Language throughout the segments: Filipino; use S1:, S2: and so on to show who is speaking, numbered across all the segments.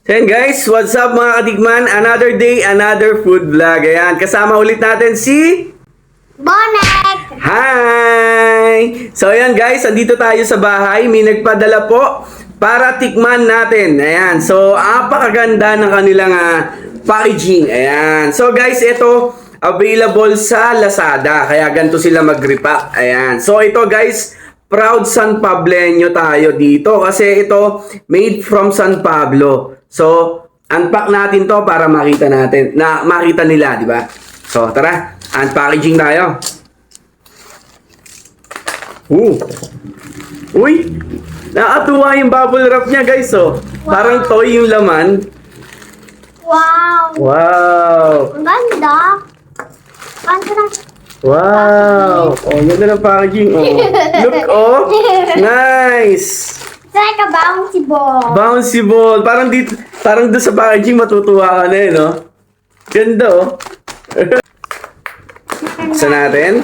S1: So yan guys, what's up mga katikman? Another day, another food vlog. Ayan, kasama ulit natin si...
S2: Bonek!
S1: Hi! So ayan guys, andito tayo sa bahay. May nagpadala po para tikman natin. Ayan, so apakaganda ng kanilang packaging. Ayan, so guys, ito available sa Lazada. Kaya ganito sila mag-repack. Ayan, so ito guys, proud San Pableño tayo dito. Kasi ito, made from San Pablo. So, unpack natin to para makita natin, makita nila, di ba? So, tara, unpackaging tayo. Uy! Nakatuwa yung bubble wrap niya, guys, oh.
S2: Wow.
S1: Parang toy yung laman.
S2: Wow!
S1: Wow!
S2: Ang ganda! Ang ganda!
S1: Wow! Oh, ganda ng packaging, oh. Look, oh. Nice!
S2: It's like a bouncy ball.
S1: Bouncy ball. Parang doon sa packaging matutuwa ka na, no? Ganda, oh. Sa natin.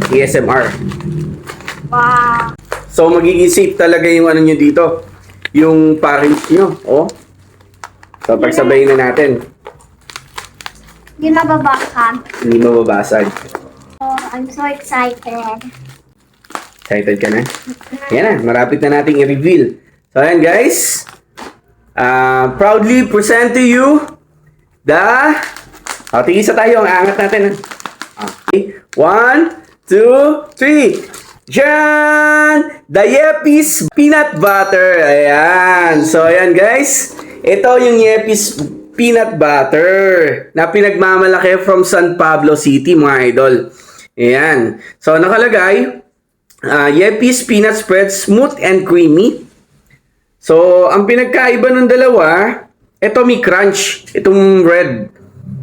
S1: ASMR.
S2: Wow!
S1: So, magiging safe talaga yung ano nyo dito. Yung package nyo, oh. So, pagsabayin na natin.
S2: Hindi mababakam.
S1: Hindi mababasag.
S2: Oh, I'm so excited.
S1: Excited ka na? Yan na, marapit na nating i-reveal. So, ayan guys. Proudly present to you the... tigisa tayo, ang angat natin. Okay. 1, 2, 3. Diyan! The Yepis Peanut Butter. Ayan. So, ayan guys. Ito yung Yepis Peanut Butter na pinagmamalaki from San Pablo City, mga idol. Ayan. So, nakalagay... Yepis Peanut Spread, smooth and creamy. So, ang pinagkaiba ng dalawa, ito may crunch, itong red.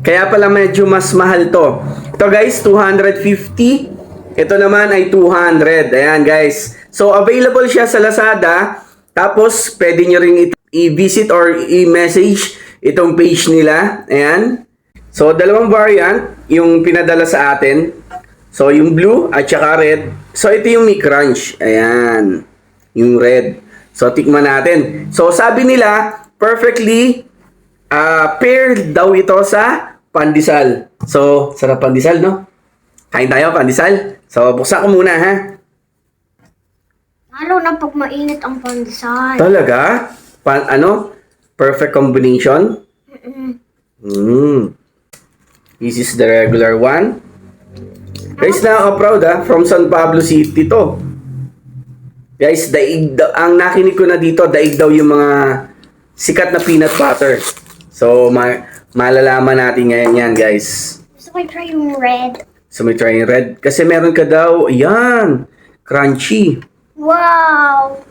S1: Kaya pala medyo mas mahal to. Ito guys, 250. Ito naman ay 200. Ayan guys. So, available siya sa Lazada. Tapos, pwede nyo rin i-visit or i-message itong page nila. Ayan. So, dalawang variant yung pinadala sa atin. So, yung blue at saka red. So, ito yung may crunch. Ayan. Yung red. So, tikman natin. So, sabi nila, perfectly paired daw ito sa pandesal. So, sarap pandesal, no? Kain tayo, pandesal. So, buksan ko muna, ha?
S2: Lalo na pag mainit ang pandesal.
S1: Talaga? Perfect combination? This is the regular one. Guys, nakaka-proud from San Pablo City to. Guys, ang nakinig ko na dito, daig daw yung mga sikat na peanut butter. So, malalaman natin ngayon yan, guys.
S2: Gusto ko try yung red.
S1: So, may try yung red. Kasi meron ka daw, ayan, crunchy.
S2: Wow!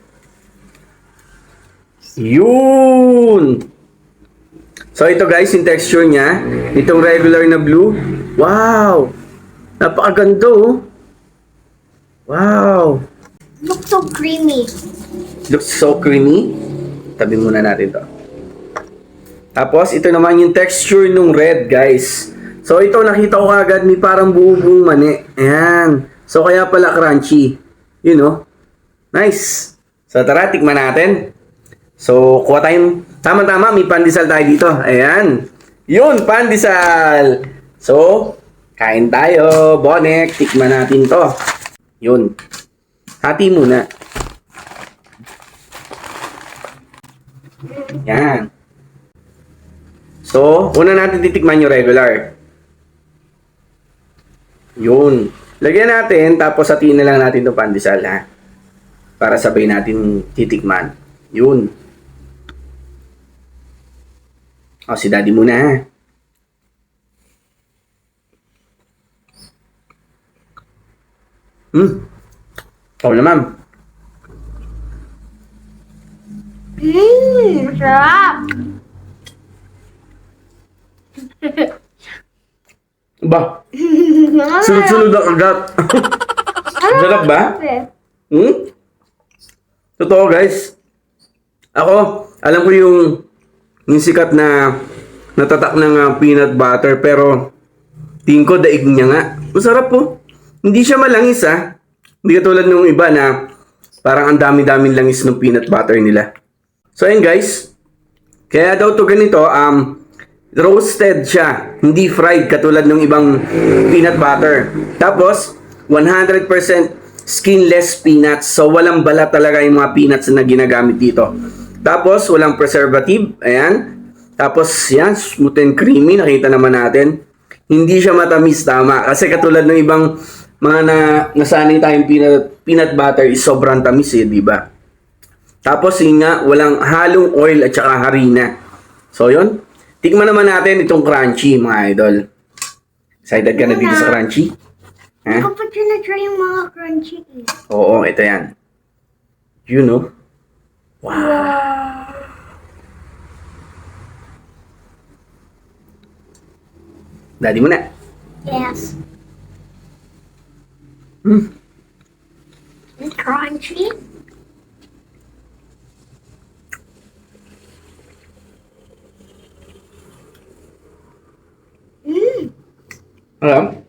S1: Yun! So, ito guys, yung texture niya. Itong regular na blue. Wow! Napakaganda, oh. Wow!
S2: Looks so creamy.
S1: Looks so creamy. Tabi muna natin to. Tapos, ito naman yung texture nung red, guys. So, ito nakita ko agad may parang buo-buong mani. Ayan. So, kaya pala crunchy. You know? Nice. So, tara, tikman natin. So, kuha tayong... Tama-tama, may pandesal tayo dito. Ayan. Yun, pandesal. So, kain tayo. Bonek, tikman natin to. Yun. Hati muna. Yan. So, una natin titikman yung regular. Yun. Lagyan natin, tapos hatiin na lang natin itong pandesal, ha? Para sabay natin titikman. Yun. O, si daddy muna, ha? Oo naman.
S2: Sarap!
S1: Ba? Sunod-sunod ang agat. Sarap ba? Totoo guys. Ako, alam ko yung sikat na natatak ng peanut butter pero tingin ko daig niya nga. Masarap po. Hindi siya malangis Hindi katulad nung iba na Parang ang dami-daming langis ng peanut butter nila. So ayun guys, kaya daw to ganito, roasted siya, hindi fried katulad ng ibang peanut butter. Tapos, 100% skinless peanuts. So walang balat talaga yung mga peanuts na ginagamit dito. Tapos, walang preservative. Ayan. Tapos, yan, smooth and creamy. Nakita naman natin. Hindi siya matamis, tama. Kasi katulad ng ibang mga nasanay tayong peanut butter is sobrang tamis eh, di ba? Tapos, yun nga, walang halong oil at saka harina. So, yun. Tikman naman natin itong crunchy, mga idol. Excited ka na dito sa crunchy?
S2: Hindi ko pa try yung mga crunchy eh.
S1: Oo, ito yan. You know?
S2: Wow.
S1: Daddy mo na.
S2: Yes. It's crunchy.
S1: Alam?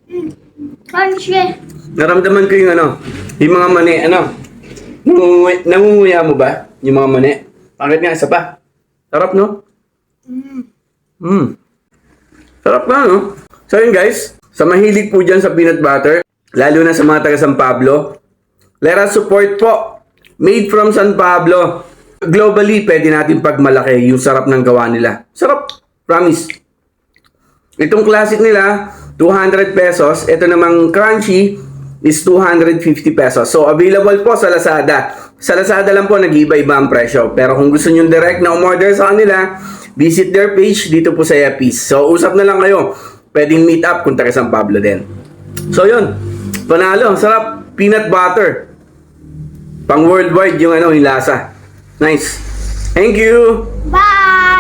S2: Crunchy.
S1: Naramdaman ko yung yung mga mani, nangunguya mo ba? Yung mga mani? Bakit nga, isa pa? Sarap, no? Sarap nga, no? So yun guys, sa mahilig po dyan sa peanut butter, lalo na sa mga taga San Pablo, let us support po. Made from San Pablo. Globally, pwede natin pagmalaki yung sarap ng gawa nila. Sarap, promise. Itong classic nila, 200 pesos. Ito namang crunchy is 250 pesos. So, available po sa Lazada. Sa Lazada lang po, nag-iiba-iba ang presyo. Pero kung gusto nyo direct na umorder sa kanila, visit their page dito po sa Yapis. So, usap na lang kayo. Pwedeng meet up kung taga San Pablo din. So, yun. Panalo. Sarap. Peanut butter. Pang worldwide yung yung lasa. Nice. Thank you.
S2: Bye.